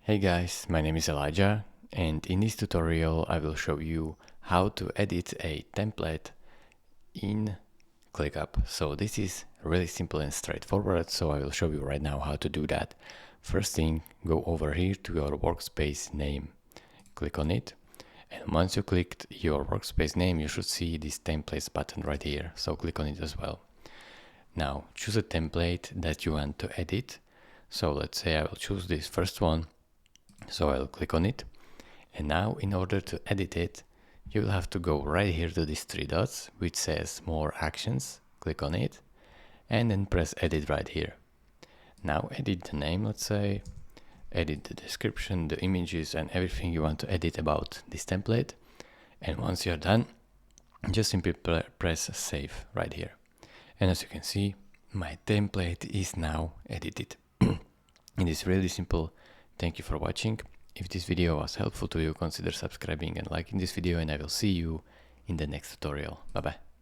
Hey guys, my name is Elijah, and in this tutorial I will show you how to edit a template in ClickUp. So this is really simple and straightforward, so I will show you right now how to do that. First thing, go over here to your workspace name, click on it, and once you clicked your workspace name you should see this templates button right here, so click on it as well. Now choose a template that you want to edit. So let's say I will choose this first one. So I'll click on it, and now in order to edit it, you will have to go right here to these three dots which says more actions, click on it, and then press edit right here. Now edit the name, let's say, edit the description, the images and everything you want to edit about this template, and once you're done, just simply press save right here. And as you can see, my template is now edited. It is really simple. Thank you for watching. If this video was helpful to you, consider subscribing and liking this video, and I will see you in the next tutorial. Bye bye.